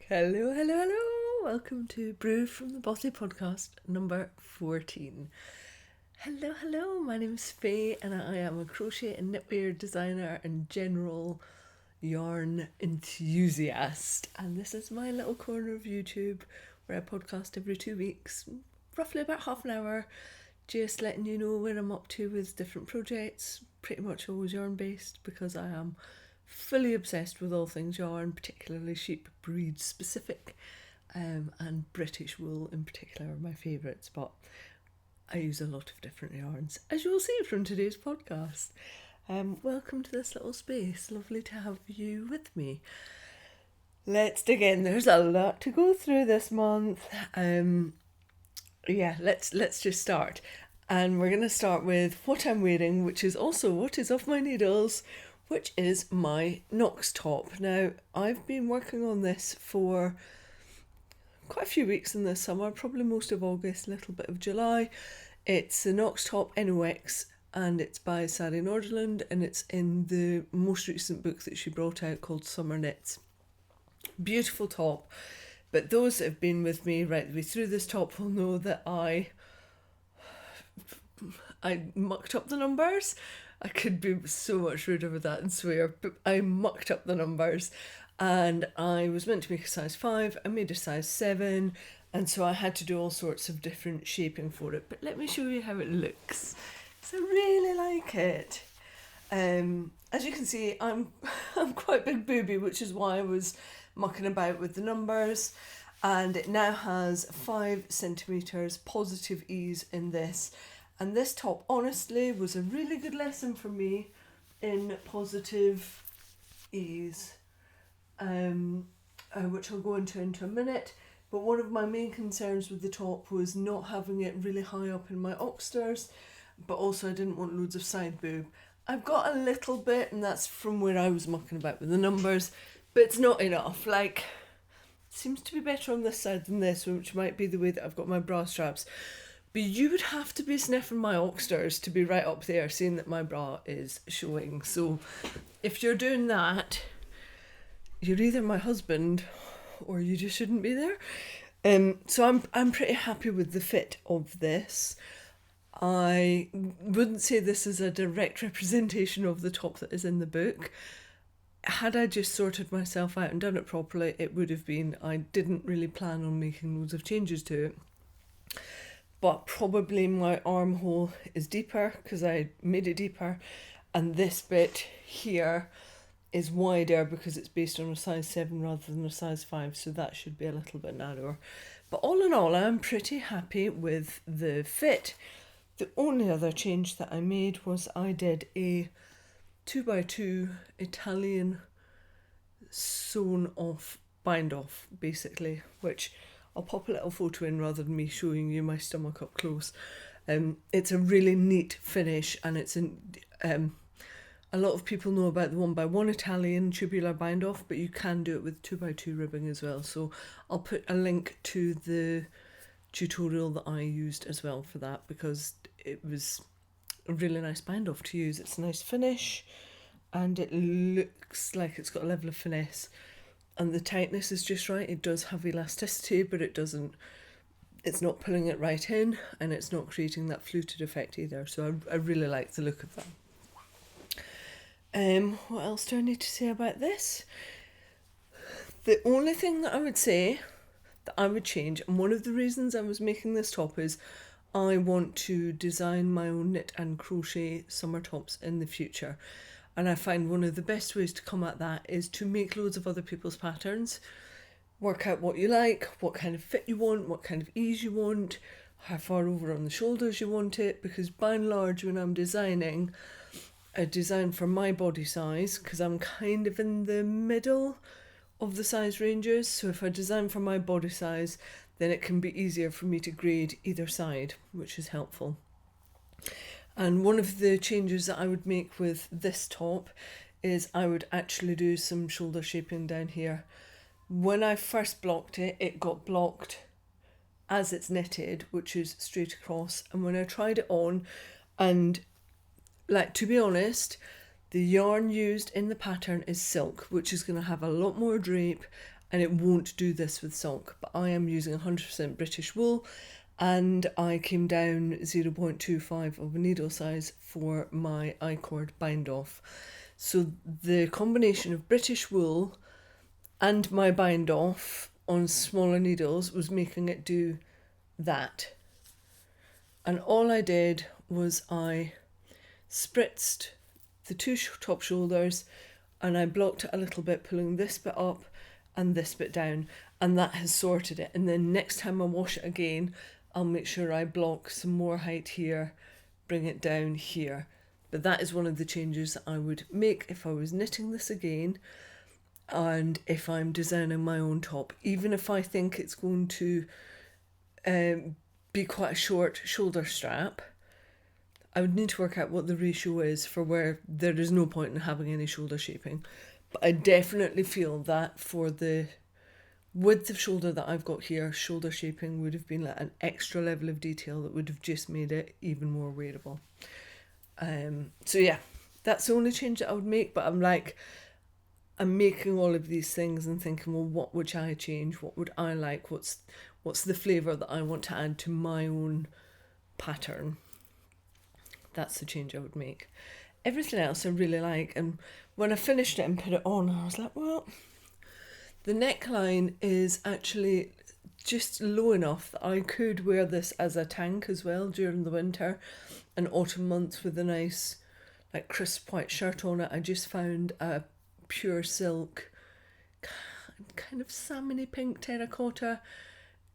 Hello, hello, hello. Welcome to Brew from the Bothy podcast number 14. Hello, hello. My name's Fay and I am a crochet and knitwear designer and general yarn enthusiast. And this is my little corner of YouTube where I podcast every 2 weeks, roughly about half an hour, just letting you know where I'm up to with different projects, pretty much always yarn based because I am fully obsessed with all things yarn, particularly sheep breed specific, and British wool in particular are my favourites, but I use a lot of different yarns, as you will see from today's podcast. Welcome to this little space, lovely to have you with me. Let's dig in, there's a lot to go through this month. Let's just start. And we're going to start with what I'm wearing, which is also what is off my needles, which is my Knox top. Now, I've been working on this for quite a few weeks in the summer, probably most of August, a little bit of July. It's the Knox top NOX and it's by Sally Norderland and it's in the most recent book that she brought out called Summer Knits. Beautiful top, but those that have been with me right the way through this top will know that I mucked up the numbers. I could be so much ruder with that and swear, but I mucked up the numbers and I was meant to make a size 5, I made a size 7, and so I had to do all sorts of different shaping for it. But let me show you how it looks. So I really like it. As you can see, I'm quite big booby, which is why I was mucking about with the numbers, and it now has 5 centimetres positive ease in this. And this top, honestly, was a really good lesson for me in positive ease, which I'll go into a minute. But one of my main concerns with the top was not having it really high up in my oxters, but also I didn't want loads of side boob. I've got a little bit, and that's from where I was mucking about with the numbers, but it's not enough. Like, it seems to be better on this side than this, which might be the way that I've got my bra straps. But you would have to be sniffing my oxters to be right up there, seeing that my bra is showing. So if you're doing that, you're either my husband or you just shouldn't be there. So I'm pretty happy with the fit of this. I wouldn't say this is a direct representation of the top that is in the book. Had I just sorted myself out and done it properly, it would have been. I didn't really plan on making loads of changes to it. But probably my armhole is deeper because I made it deeper, and this bit here is wider because it's based on a size 7 rather than a size 5, so that should be a little bit narrower. But all in all, I'm pretty happy with the fit. The only other change that I made was I did a 2x2 Italian sewn off bind off, basically, which I'll pop a little photo in rather than me showing you my stomach up close. It's a really neat finish, and it's a lot of people know about the 1x1 Italian tubular bind off, but you can do it with 2x2 ribbing as well. So I'll put a link to the tutorial that I used as well for that, because it was a really nice bind off to use. It's a nice finish and it looks like it's got a level of finesse. And the tightness is just right. It does have elasticity, but it's not pulling it right in, and it's not creating that fluted effect either. So I really like the look of that. What else do I need to say about this? The only thing that I would say that I would change, and one of the reasons I was making this top is I want to design my own knit and crochet summer tops in the future. And I find one of the best ways to come at that is to make loads of other people's patterns, work out what you like, what kind of fit you want, what kind of ease you want, how far over on the shoulders you want it, because by and large when I'm designing, I design for my body size because I'm kind of in the middle of the size ranges. So if I design for my body size, then it can be easier for me to grade either side, which is helpful. And one of the changes that I would make with this top is I would actually do some shoulder shaping down here. When I first blocked it, it got blocked as it's knitted, which is straight across. And when I tried it on, and like, to be honest, the yarn used in the pattern is silk, which is going to have a lot more drape and it won't do this with sock, but I am using 100% British wool, and I came down 0.25 of a needle size for my I-cord bind off. So the combination of British wool and my bind off on smaller needles was making it do that. And all I did was I spritzed the two top shoulders and I blocked it a little bit, pulling this bit up and this bit down, and that has sorted it. And then next time I wash it again, I'll make sure I block some more height here, bring it down here. But that is one of the changes that I would make if I was knitting this again, and if I'm designing my own top. Even if I think it's going to be quite a short shoulder strap, I would need to work out what the ratio is for where there is no point in having any shoulder shaping. But I definitely feel that for the width of shoulder that I've got here, shoulder shaping would have been like an extra level of detail that would have just made it even more wearable. So yeah, that's the only change that I would make. But I'm making all of these things and thinking, well, what would I change? What would I like? What's the flavour that I want to add to my own pattern? That's the change I would make. Everything else I really like, and when I finished it and put it on, I was like, well, the neckline is actually just low enough that I could wear this as a tank as well during the winter and autumn months with a nice, like, crisp white shirt on it. I just found a pure silk, kind of salmony pink terracotta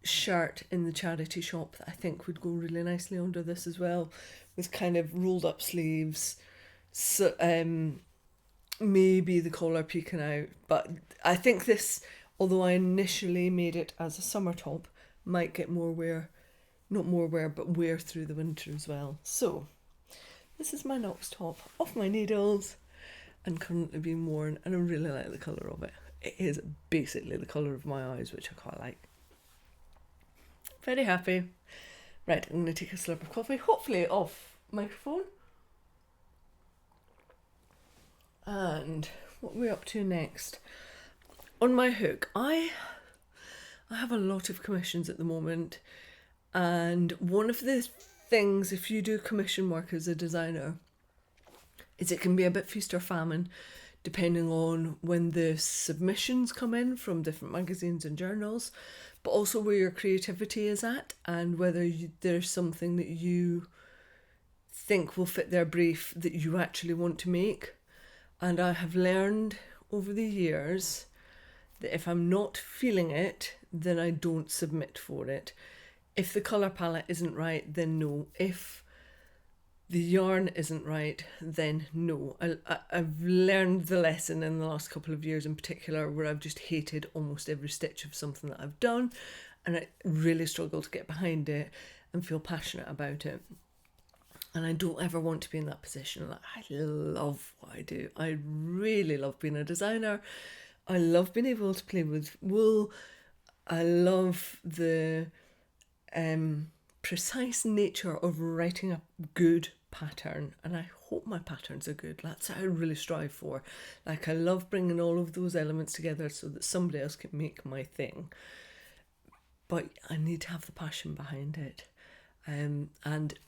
shirt in the charity shop that I think would go really nicely under this as well, with kind of rolled up sleeves. So maybe the collar peeking out, but I think this, although I initially made it as a summer top, might get more wear, not more wear, but wear through the winter as well. So this is my Knox top off my needles and currently being worn, and I really like the colour of it. It is basically the colour of my eyes, which I quite like. Very happy. Right, I'm going to take a slurp of coffee, hopefully off microphone. And what are we up to next? On my hook, I have a lot of commissions at the moment, and one of the things, if you do commission work as a designer, is it can be a bit feast or famine depending on when the submissions come in from different magazines and journals, but also where your creativity is at and whether there's something that you think will fit their brief that you actually want to make. And I have learned over the years that if I'm not feeling it, then I don't submit for it. If the colour palette isn't right, then no. If the yarn isn't right, then no. I've learned the lesson in the last couple of years in particular, where I've just hated almost every stitch of something that I've done, and I really struggle to get behind it and feel passionate about it. And I don't ever want to be in that position. Like, I love what I do. I really love being a designer. I love being able to play with wool. I love the precise nature of writing a good pattern, and I hope my patterns are good. That's what I really strive for. Like, I love bringing all of those elements together so that somebody else can make my thing, but I need to have the passion behind it. And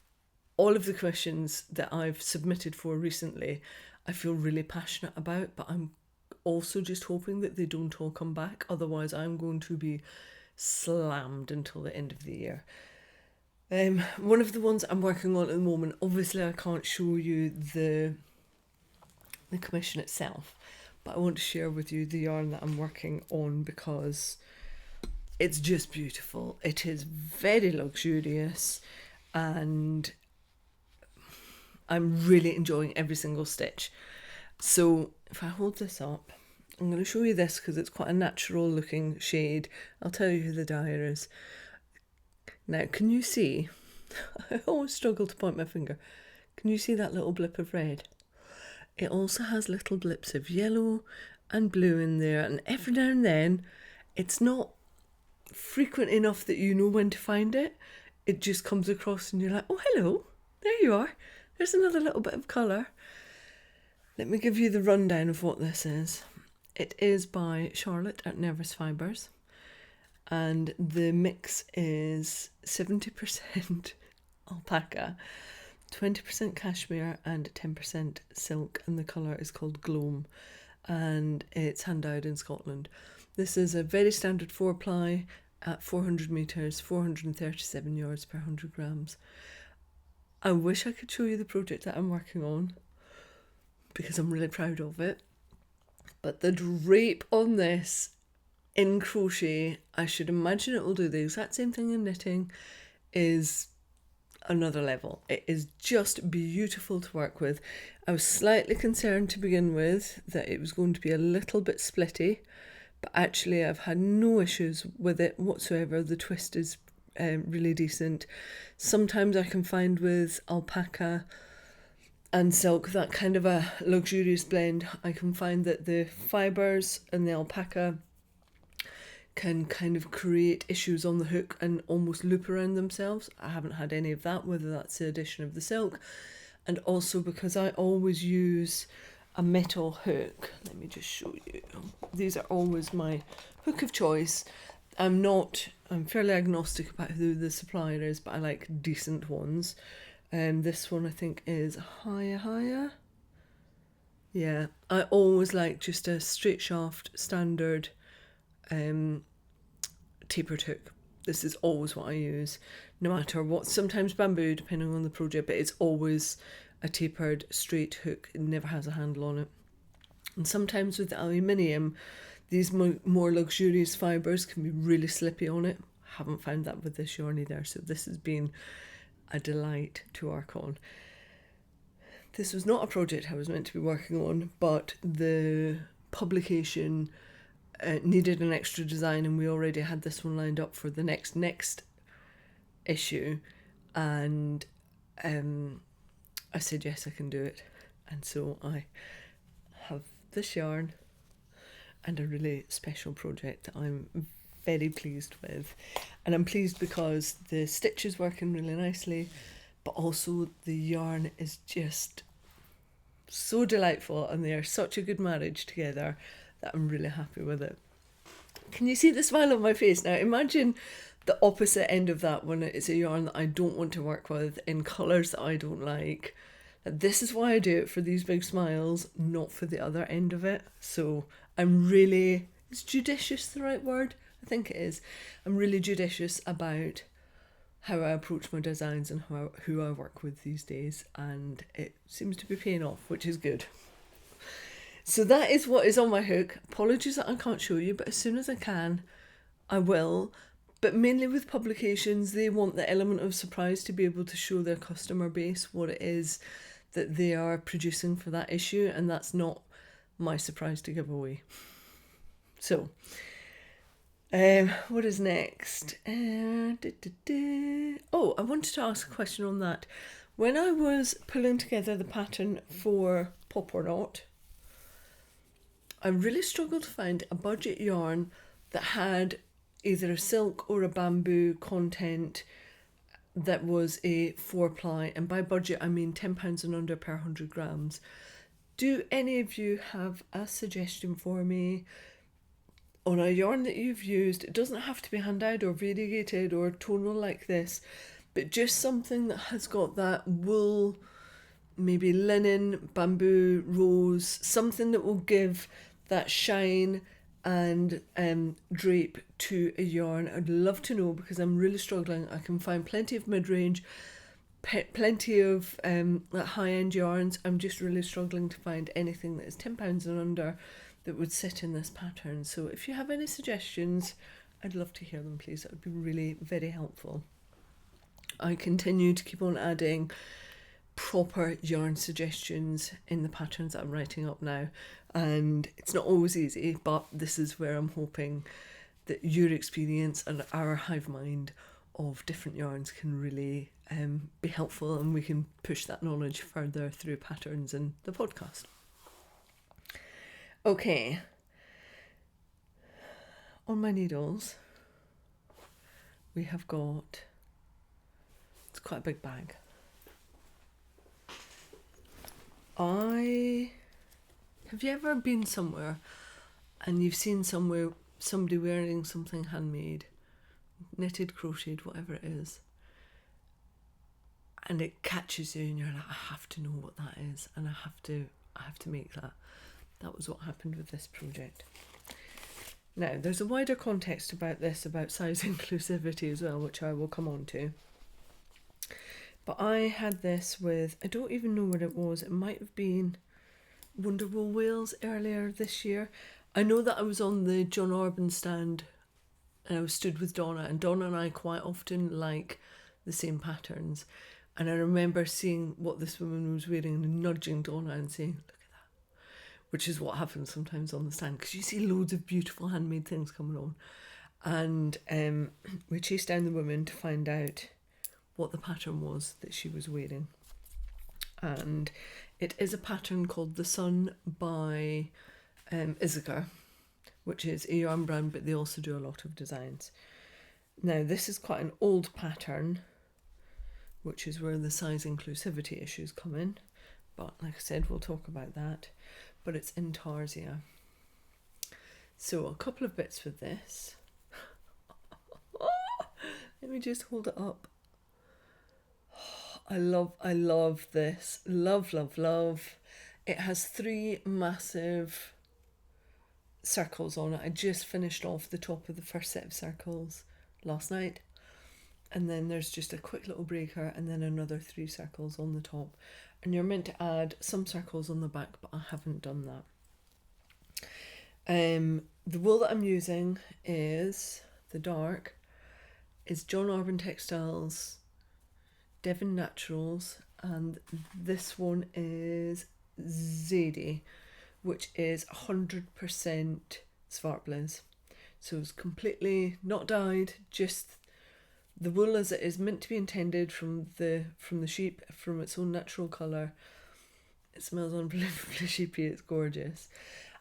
all of the commissions that I've submitted for recently, I feel really passionate about, but I'm also just hoping that they don't all come back. Otherwise, I'm going to be slammed until the end of the year. One of the ones I'm working on at the moment, obviously I can't show you the commission itself, but I want to share with you the yarn that I'm working on because it's just beautiful. It is very luxurious and I'm really enjoying every single stitch. So if I hold this up, I'm going to show you this because it's quite a natural looking shade. I'll tell you who the dyer is. Now, can you see? I always struggle to point my finger. Can you see that little blip of red? It also has little blips of yellow and blue in there, and every now and then, it's not frequent enough that you know when to find it. It just comes across and you're like, oh, hello, there you are. There's another little bit of colour. Let me give you the rundown of what this is. It is by Charlotte at Nervous Fibres, and the mix is 70% alpaca, 20% cashmere and 10% silk, and the colour is called Gloam, and it's hand dyed in Scotland. This is a very standard 4-ply at 400 metres, 437 yards per 100 grams. I wish I could show you the project that I'm working on because I'm really proud of it. But the drape on this in crochet, I should imagine it will do the exact same thing in knitting, is another level. It is just beautiful to work with. I was slightly concerned to begin with that it was going to be a little bit splitty, but actually I've had no issues with it whatsoever. The twist is really decent. Sometimes I can find with alpaca and silk that kind of a luxurious blend. I can find that the fibres and the alpaca can kind of create issues on the hook and almost loop around themselves. I haven't had any of that, whether that's the addition of the silk, and also because I always use a metal hook. Let me just show you. These are always my hook of choice. I'm fairly agnostic about who the supplier is, but I like decent ones. This one I think is Haya. Yeah, I always like just a straight shaft, standard tapered hook. This is always what I use, no matter what. Sometimes bamboo, depending on the project, but it's always a tapered straight hook. It never has a handle on it. And sometimes with the aluminium, these more luxurious fibres can be really slippy on it. Haven't found that with this yarn either, so this has been a delight to work on. This was not a project I was meant to be working on, but the publication needed an extra design, and we already had this one lined up for the next issue, and I said yes, I can do it. And so I have this yarn and a really special project that I'm very pleased with. And I'm pleased because the stitch is working really nicely, but also the yarn is just so delightful, and they are such a good marriage together that I'm really happy with it. Can you see the smile on my face now? Imagine the opposite end of that when it's a yarn that I don't want to work with in colours that I don't like. This is why I do it, for these big smiles, not for the other end of it. So I'm really, is judicious the right word? I think it is. I'm really judicious about how I approach my designs and who I work with these days, and it seems to be paying off, which is good. So that is what is on my hook. Apologies that I can't show you, but as soon as I can, I will. But mainly with publications, they want the element of surprise to be able to show their customer base what it is that they are producing for that issue, and that's not my surprise to give away. So, what is next? Oh, I wanted to ask a question on that. When I was pulling together the pattern for Pop or Not, I really struggled to find a budget yarn that had either a silk or a bamboo content that was a 4-ply, and by budget I mean £10 and under per 100 grams. Do any of you have a suggestion for me on a yarn that you've used? It doesn't have to be hand-dyed or variegated or tonal like this, but just something that has got that wool, maybe linen, bamboo, rose, something that will give that shine and drape to a yarn. I'd love to know, because I'm really struggling. I can find plenty of mid-range, plenty of high-end yarns. I'm just really struggling to find anything that is £10 and under that would sit in this pattern. So if you have any suggestions, I'd love to hear them, please. That would be really very helpful. I continue to keep on adding proper yarn suggestions in the patterns that I'm writing up now, and it's not always easy, but this is where I'm hoping that your experience and our hive mind of different yarns can really be helpful, and we can push that knowledge further through patterns and the podcast. Okay, on my needles we have got, it's quite a big bag. Have you ever been somewhere and you've seen somewhere somebody wearing something handmade, knitted, crocheted, whatever it is, and it catches you and you're like, I have to know what that is, and I have to make that. That was what happened with this project. Now, there's a wider context about this, about size inclusivity as well, which I will come on to. But I had this with, I don't even know what it was. It might have been Wonderwool Wales earlier this year. I know that I was on the John Orban stand and I was stood with Donna, and Donna and I quite often like the same patterns. And I remember seeing what this woman was wearing and nudging Donna and saying, look at that. Which is what happens sometimes on the stand, because you see loads of beautiful handmade things coming on. And we chased down the woman to find out what the pattern was that she was wearing. And it is a pattern called The Sun by Issachar, which is a yarn brand, but they also do a lot of designs. Now, this is quite an old pattern, which is where the size inclusivity issues come in. But like I said, we'll talk about that. But it's Intarsia. So a couple of bits with this. Let me just hold it up. I love this. Love. It has 3 massive circles on it. I just finished off the top of the first set of circles last night. And then there's just a quick little breaker and then another 3 circles on the top. And you're meant to add some circles on the back, but I haven't done that. The wool that I'm using is, the dark, is John Orban Textiles Devon Naturals, and this one is Zadie, which is 100% Svartblaze. So it's completely not dyed, just the wool as it is meant to be intended from the sheep, from its own natural colour. It smells unbelievably sheepy, it's gorgeous.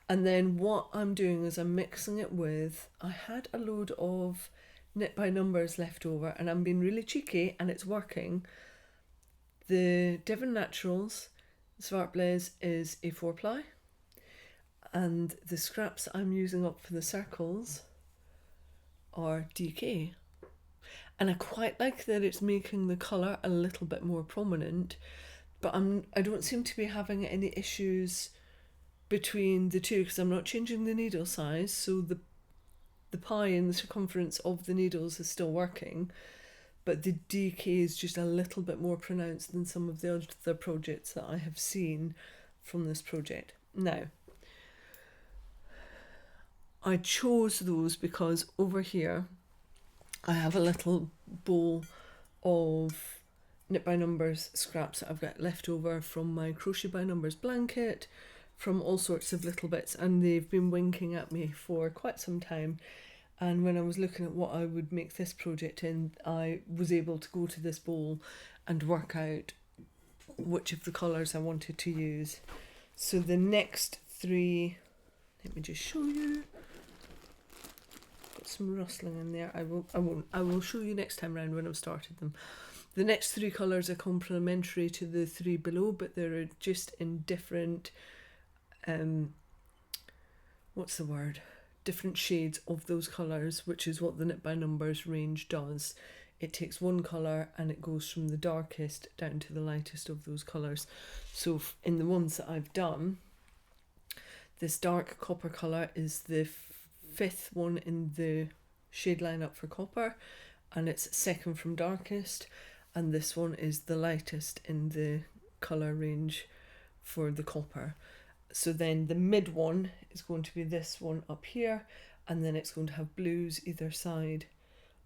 And then what I'm doing is I'm mixing it with, I had a load of Knit by Numbers left over, and I'm being really cheeky and it's working. The Devon Naturals Svartblaze is a 4-ply, and the scraps I'm using up for the circles are DK. And I quite like that it's making the colour a little bit more prominent, but I don't seem to be having any issues between the two because I'm not changing the needle size, so the pie and the circumference of the needles is still working, but the DK is just a little bit more pronounced than some of the other projects that I have seen from this project. Now, I chose those because over here I have a little bowl of Knit by Numbers scraps that I've got left over from my Crochet by Numbers blanket, from all sorts of little bits, and they've been winking at me for quite some time. And when I was looking at what I would make this project in, I was able to go to this bowl and work out which of the colours I wanted to use. So the next 3, let me just show you. Got some rustling in there. I will show you next time round when I've started them. The next 3 colours are complementary to the 3 below, but they're just in different different shades of those colours, which is what the Knit by Numbers range does. It takes one colour and it goes from the darkest down to the lightest of those colours. So in the ones that I've done, this dark copper colour is the 5th one in the shade lineup for copper, and it's second from darkest, and this one is the lightest in the colour range for the copper. So then the mid one is going to be this one up here, and then it's going to have blues either side,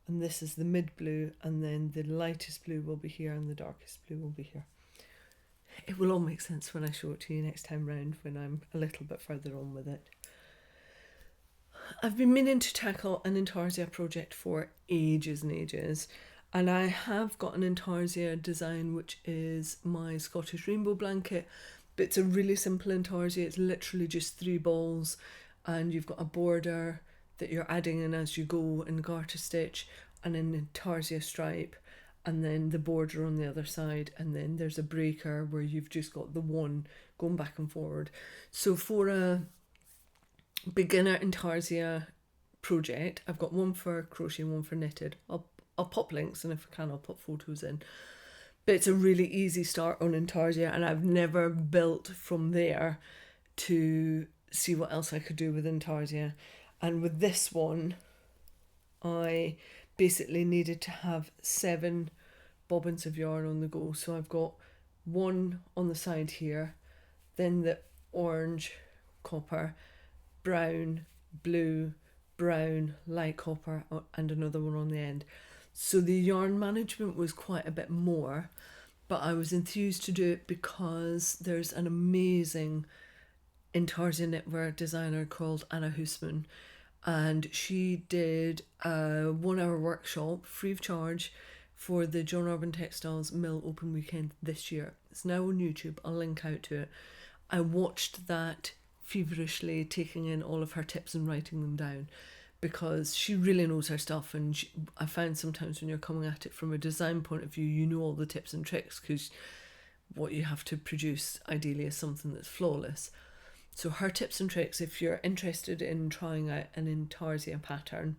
and this is the mid blue, and then the lightest blue will be here and the darkest blue will be here. It will all make sense when I show it to you next time round, when I'm a little bit further on with it. I've been meaning to tackle an Intarsia project for ages and ages, and I have got an Intarsia design which is my Scottish Rainbow blanket, but it's a really simple Intarsia. It's literally just 3 balls, and you've got a border that you're adding in as you go in garter stitch, and an Intarsia stripe, and then the border on the other side, and then there's a breaker where you've just got the one going back and forward. So for a beginner Intarsia project. I've got one for crochet, one for knitted. I'll pop links, and if I can I'll put photos in. But it's a really easy start on Intarsia, and I've never built from there to see what else I could do with Intarsia. And with this one, I basically needed to have 7 bobbins of yarn on the go. So I've got one on the side here, then the orange, copper, brown, blue, brown, light copper, and another one on the end. So the yarn management was quite a bit more, but I was enthused to do it because there's an amazing Intarsia knitwear designer called Anna Hoosman, and she did a 1-hour workshop free of charge for the John Urban Textiles Mill Open Weekend this year. It's now on YouTube. I'll link out to it. I watched that feverishly, taking in all of her tips and writing them down, because she really knows her stuff. And I find sometimes when you're coming at it from a design point of view, you know all the tips and tricks, because what you have to produce ideally is something that's flawless. So her tips and tricks, if you're interested in trying out an Intarsia pattern,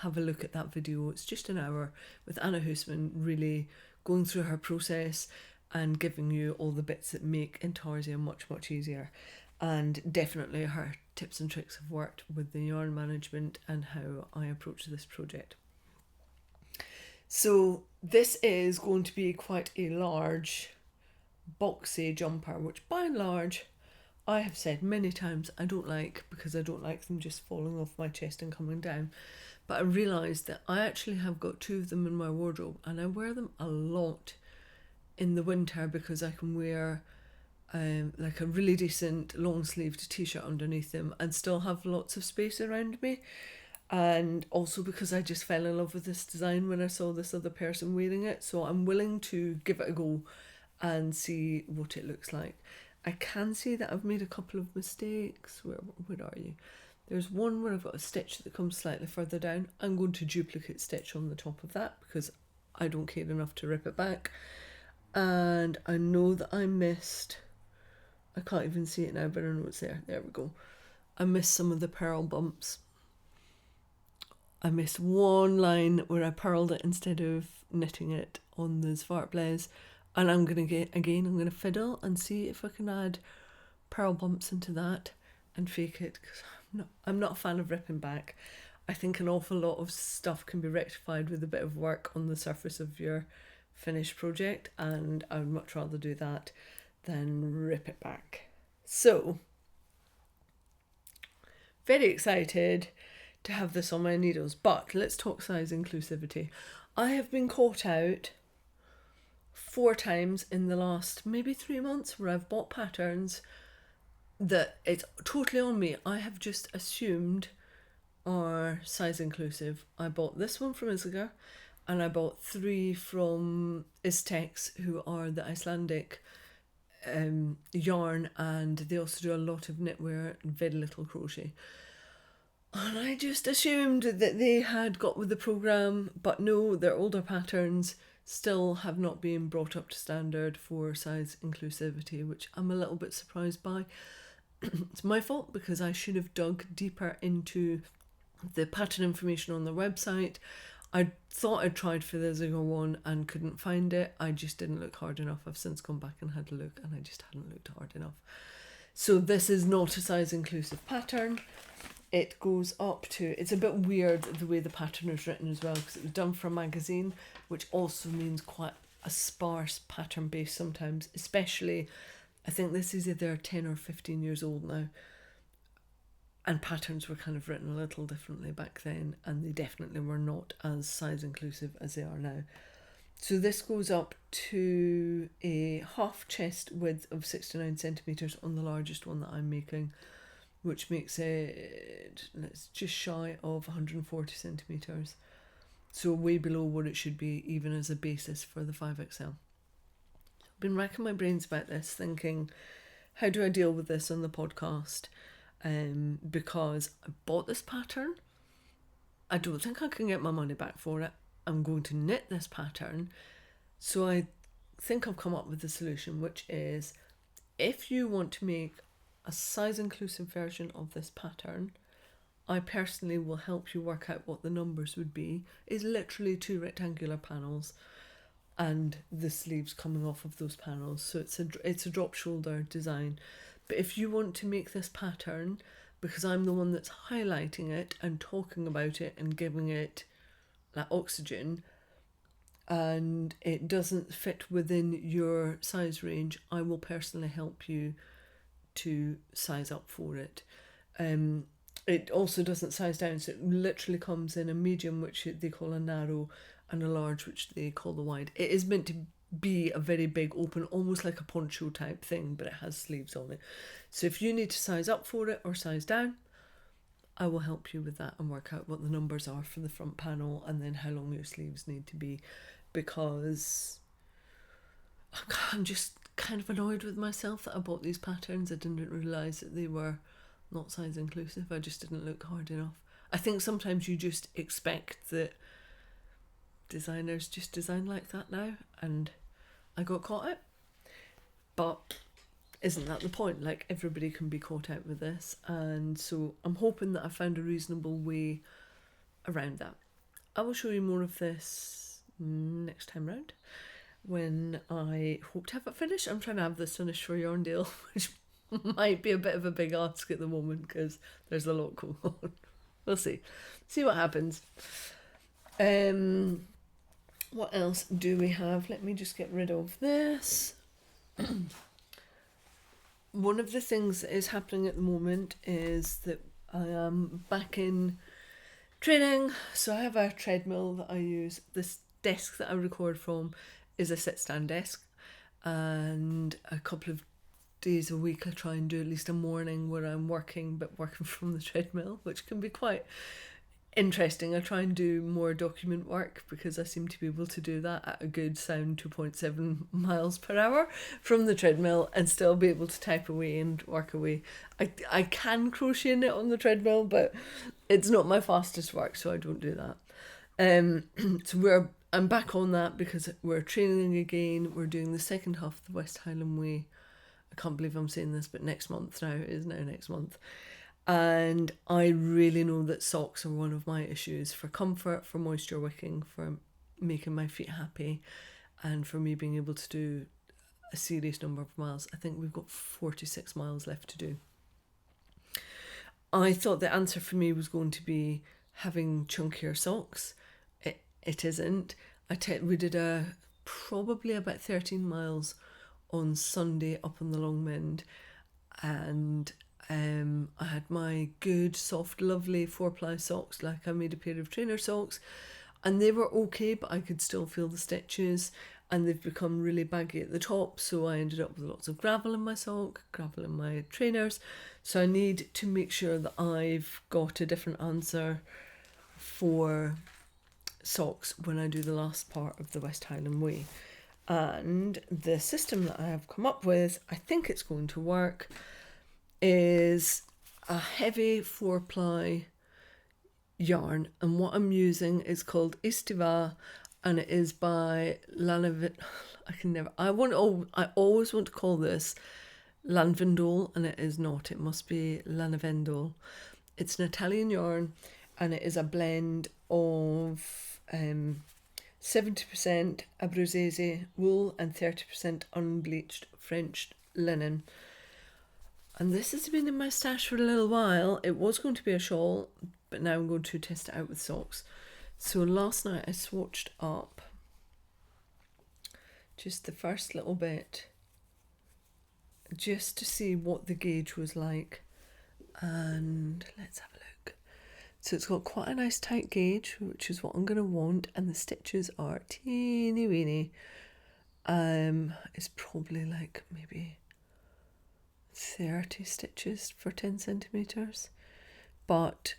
have a look at that video. It's just an hour with Anna Hoosman, really going through her process and giving you all the bits that make Intarsia much, much easier. And definitely her tips and tricks have worked with the yarn management and how I approach this project. So this is going to be quite a large boxy jumper, which by and large I have said many times I don't like, because I don't like them just falling off my chest and coming down. But I realised that I actually have got 2 of them in my wardrobe, and I wear them a lot in the winter because I can wear like a really decent long sleeved t-shirt underneath them and still have lots of space around me. And also because I just fell in love with this design when I saw this other person wearing it, so I'm willing to give it a go and see what it looks like. I can see that I've made a couple of mistakes. Where are you? There's one where I've got a stitch that comes slightly further down. I'm going to duplicate stitch on the top of that because I don't care enough to rip it back. And I know that I missed, I can't even see it now, but I know it's there. There we go. I missed some of the purl bumps. I missed one line where I purled it instead of knitting it on the Svart Blaze. And I'm going to fiddle and see if I can add purl bumps into that and fake it, because I'm not a fan of ripping back. I think an awful lot of stuff can be rectified with a bit of work on the surface of your finished project, and I would much rather do that than rip it back. So, very excited to have this on my needles, but let's talk size inclusivity. I have been caught out 4 times in the last maybe 3 months where I've bought patterns that it's totally on me. I have just assumed are size inclusive. I bought this one from Isga, and I bought 3 from Istex, who are the Icelandic yarn, and they also do a lot of knitwear and very little crochet. And I just assumed that they had got with the programme, but no, their older patterns still have not been brought up to standard for size inclusivity, which I'm a little bit surprised by. It's my fault because I should have dug deeper into the pattern information on their website. I thought I'd tried for the Ziggo one and couldn't find it. I just didn't look hard enough. I've since gone back and had a look, and I just hadn't looked hard enough. So this is not a size inclusive pattern. It goes up to, it's a bit weird the way the pattern is written as well, because it was done for a magazine, which also means quite a sparse pattern base sometimes, especially, I think this is either 10 or 15 years old now, and patterns were kind of written a little differently back then, and they definitely were not as size inclusive as they are now. So this goes up to a half chest width of 69 centimetres on the largest one that I'm making, which makes it, it's just shy of 140 centimetres. So way below what it should be, even as a basis for the 5XL. I've been racking my brains about this, thinking, how do I deal with this on the podcast? Because I bought this pattern. I don't think I can get my money back for it. I'm going to knit this pattern. So I think I've come up with a solution, which is, if you want to make a size inclusive version of this pattern, I personally will help you work out what the numbers would be, is literally 2 rectangular panels and the sleeves coming off of those panels. So it's a drop shoulder design. But if you want to make this pattern, because I'm the one that's highlighting it and talking about it and giving it that oxygen, and it doesn't fit within your size range, I will personally help you to size up for it. It also doesn't size down, so it literally comes in a medium, which they call a narrow, and a large, which they call the wide. It is meant to be a very big open, almost like a poncho type thing, but it has sleeves on it. So if you need to size up for it or size down, I will help you with that and work out what the numbers are for the front panel and then how long your sleeves need to be, because I'm just kind of annoyed with myself that I bought these patterns. I didn't realise that they were not size inclusive. I just didn't look hard enough. I think sometimes you just expect that designers just design like that now, and I got caught out. But isn't that the point? Like, everybody can be caught out with this, and so I'm hoping that I found a reasonable way around that. I will show you more of this next time round when I hope to have it finished. I'm trying to have this finished for Yarndale, which might be a bit of a big ask at the moment because there's a lot going on. We'll see what happens. What else do we have? Let me just get rid of this. One of the things that is happening at the moment is that I am back in training. So I have a treadmill that I use. This desk that I record from is a sit-stand desk, and a couple of days a week I try and do at least a morning where I'm working from the treadmill, which can be quite interesting. I try and do more document work because I seem to be able to do that at a good sound 2.7 miles per hour from the treadmill and still be able to type away and work away. I can crochet knit on the treadmill, but it's not my fastest work, so I don't do that. So I'm back on that because we're training again. We're doing the second half of the West Highland Way. I can't believe I'm saying this, but next month now. It is now next month. And I really know that socks are one of my issues for comfort, for moisture wicking, for making my feet happy, and for me being able to do a serious number of miles. I think we've got 46 miles left to do. I thought the answer for me was going to be having chunkier socks. It isn't. We did probably about 13 miles on Sunday up on the Longmend, and I had my good, soft, lovely 4-ply socks. Like, I made a pair of trainer socks and they were okay, but I could still feel the stitches, and they've become really baggy at the top, so I ended up with lots of gravel in my sock, gravel in my trainers. So I need to make sure that I've got a different answer for socks when I do the last part of the West Highland Way. And the system that I have come up with, I think it's going to work, is a heavy 4-ply yarn, and what I'm using is called Estiva, and it is by Lanavid. I always want to call this Lanvindol, and it is not. It must be Lanavendol. It's an Italian yarn, and it is a blend of 70% Abruzzese wool and 30% unbleached French linen. And this has been in my stash for a little while. It was going to be a shawl, but now I'm going to test it out with socks. So last night I swatched up just the first little bit, just to see what the gauge was like. And let's have a look. So it's got quite a nice tight gauge, which is what I'm going to want, and the stitches are teeny weeny. It's probably like maybe 30 stitches for 10 centimetres, but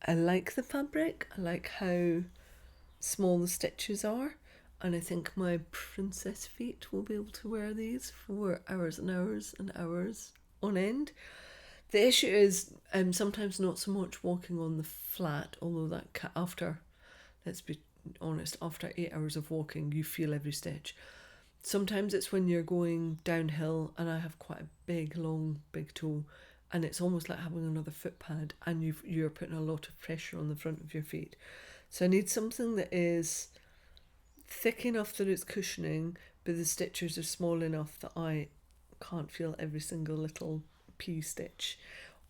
I like the fabric. I like how small the stitches are, and I think my princess feet will be able to wear these for hours and hours and hours on end. The issue is sometimes not so much walking on the flat, although let's be honest, after 8 hours of walking you feel every stitch. Sometimes it's when you're going downhill, and I have quite a big, long, big toe, and it's almost like having another foot pad, and you're putting a lot of pressure on the front of your feet. So I need something that is thick enough that it's cushioning, but the stitches are small enough that I can't feel every single little pea stitch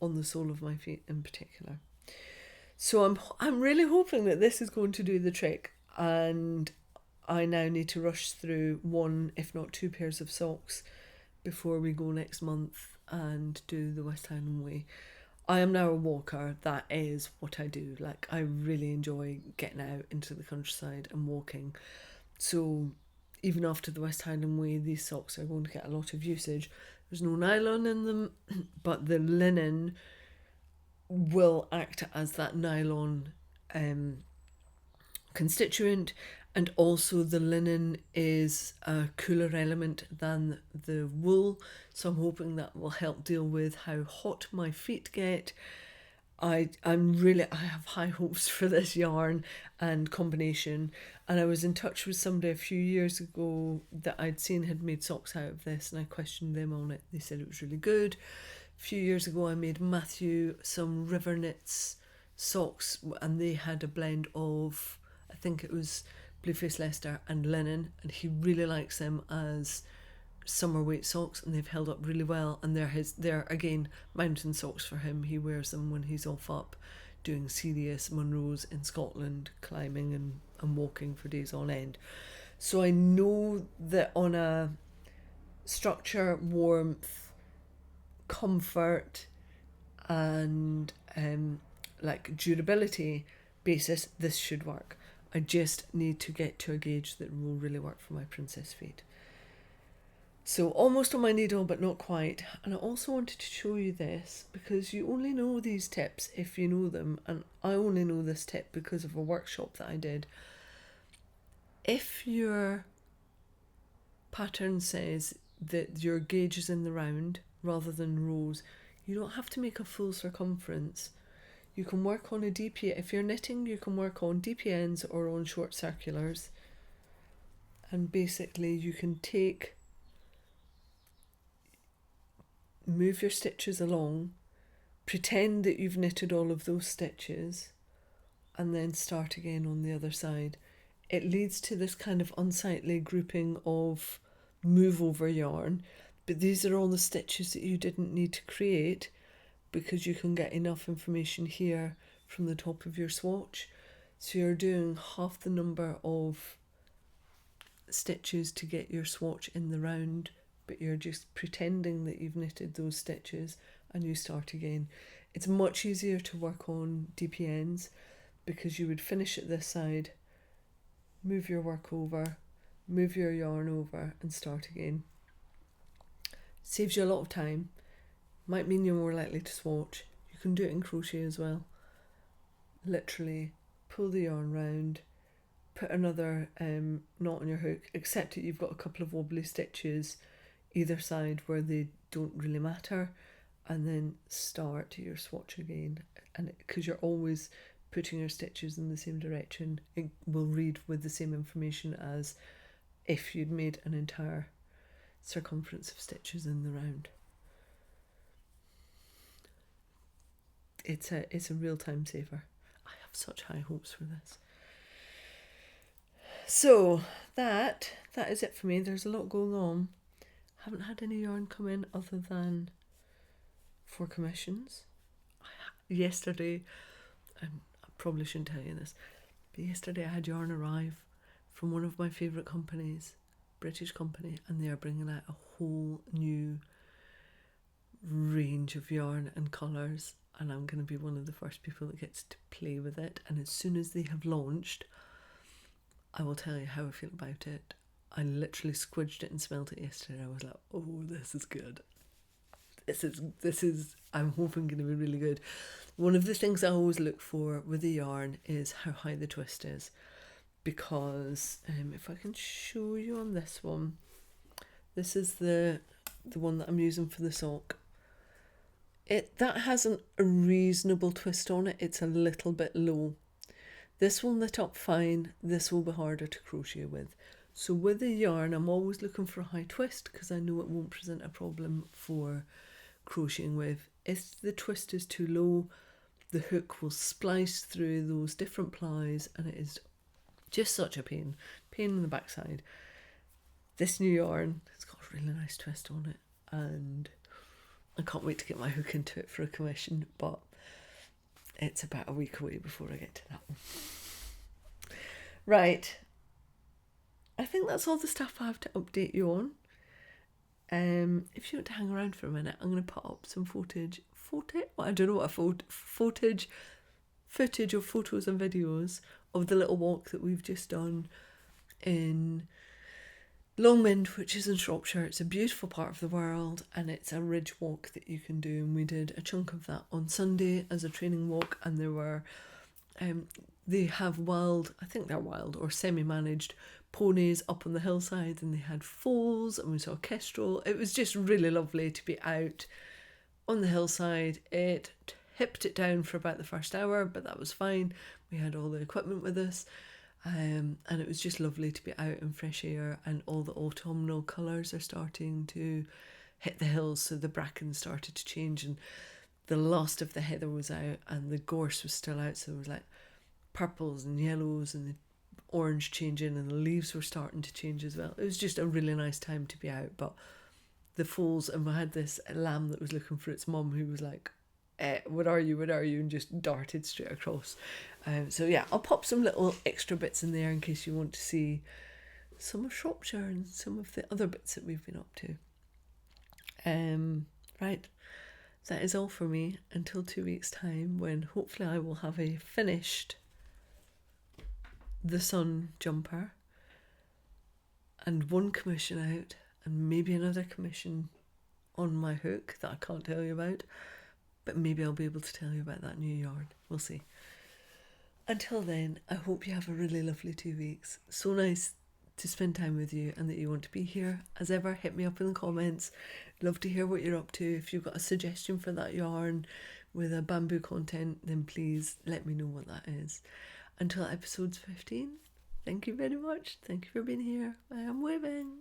on the sole of my feet in particular. So I'm really hoping that this is going to do the trick, and I now need to rush through one, if not two pairs of socks before we go next month and do the West Highland Way. I am now a walker. That is what I do. Like, I really enjoy getting out into the countryside and walking. So even after the West Highland Way, these socks are going to get a lot of usage. There's no nylon in them, but the linen will act as that nylon constituent, and also the linen is a cooler element than the wool, so I'm hoping that will help deal with how hot my feet get. I have high hopes for this yarn and combination, and I was in touch with somebody a few years ago that I'd seen had made socks out of this, and I questioned them on it. They said it was really good. A few years ago I made Matthew some River Knits socks, and they had a blend of, I think it was Blueface Leicester and linen, and he really likes them as summer weight socks, and they've held up really well, and they're again mountain socks for him. He wears them when he's off up doing serious Munros in Scotland, climbing and walking for days on end. So I know that on a structure, warmth, comfort and like durability basis, this should work. I just need to get to a gauge that will really work for my princess feet. So almost on my needle, but not quite. And I also wanted to show you this because you only know these tips if you know them. And I only know this tip because of a workshop that I did. If your pattern says that your gauge is in the round rather than rows, you don't have to make a full circumference. You can work on a DP. If you're knitting, you can work on DPNs or on short circulars. And basically you can move your stitches along, pretend that you've knitted all of those stitches, and then start again on the other side. It leads to this kind of unsightly grouping of move over yarn, but these are all the stitches that you didn't need to create because you can get enough information here from the top of your swatch. So you're doing half the number of stitches to get your swatch in the round, but you're just pretending that you've knitted those stitches and you start again. It's much easier to work on DPNs because you would finish at this side, move your work over, move your yarn over and start again. Saves you a lot of time, might mean you're more likely to swatch. You can do it in crochet as well. Literally pull the yarn round, put another knot on your hook, except that you've got a couple of wobbly stitches either side where they don't really matter, and then start your swatch again. And because you're always putting your stitches in the same direction, it will read with the same information as if you'd made an entire circumference of stitches in the round. It's a real time saver. I have such high hopes for this. So that is it for me. There's a lot going on. Haven't had any yarn come in other than for commissions. Yesterday, I probably shouldn't tell you this, but yesterday I had yarn arrive from one of my favourite companies, British company, and they are bringing out a whole new range of yarn and colours, and I'm going to be one of the first people that gets to play with it. And as soon as they have launched, I will tell you how I feel about it. I literally squidged it and smelt it yesterday. I was like, oh, this is good. This is I'm hoping going to be really good. One of the things I always look for with the yarn is how high the twist is, because if I can show you on this one, this is the one that I'm using for the sock. That has a reasonable twist on it. It's a little bit low. This will knit up fine. This will be harder to crochet with. So with the yarn, I'm always looking for a high twist because I know it won't present a problem for crocheting with. If the twist is too low, the hook will splice through those different plies and it is just such a pain in the backside. This new yarn, it's got a really nice twist on it and I can't wait to get my hook into it for a commission, but it's about a week away before I get to that one. Right, I think that's all the stuff I have to update you on. If you want to hang around for a minute, I'm going to put up some footage of photos and videos of the little walk that we've just done in Longmynd, which is in Shropshire. It's a beautiful part of the world and it's a ridge walk that you can do, and we did a chunk of that on Sunday as a training walk, and there were they have wild, I think they're wild or semi-managed ponies up on the hillside, and they had foals and we saw kestrel. It was just really lovely to be out on the hillside. It hipped it down for about the first hour, but that was fine. We had all the equipment with us, and it was just lovely to be out in fresh air, and all the autumnal colours are starting to hit the hills, so the bracken started to change and the last of the heather was out and the gorse was still out, so it was like purples and yellows and the orange changing and the leaves were starting to change as well. It was just a really nice time to be out. But the foals, and we had this lamb that was looking for its mum who was like, what are you, and just darted straight across. So yeah, I'll pop some little extra bits in there in case you want to see some of Shropshire and some of the other bits that we've been up to. Right, that is all for me until 2 weeks time, when hopefully I will have a finished the sun jumper and one commission out and maybe another commission on my hook that I can't tell you about, but maybe I'll be able to tell you about that new yarn. We'll see. Until then, I hope you have a really lovely 2 weeks. So nice to spend time with you and that you want to be here. As ever, hit me up in the comments. Love to hear what you're up to. If you've got a suggestion for that yarn with a bamboo content, then please let me know what that is. Until episode 15, thank you very much. Thank you for being here. I am waving.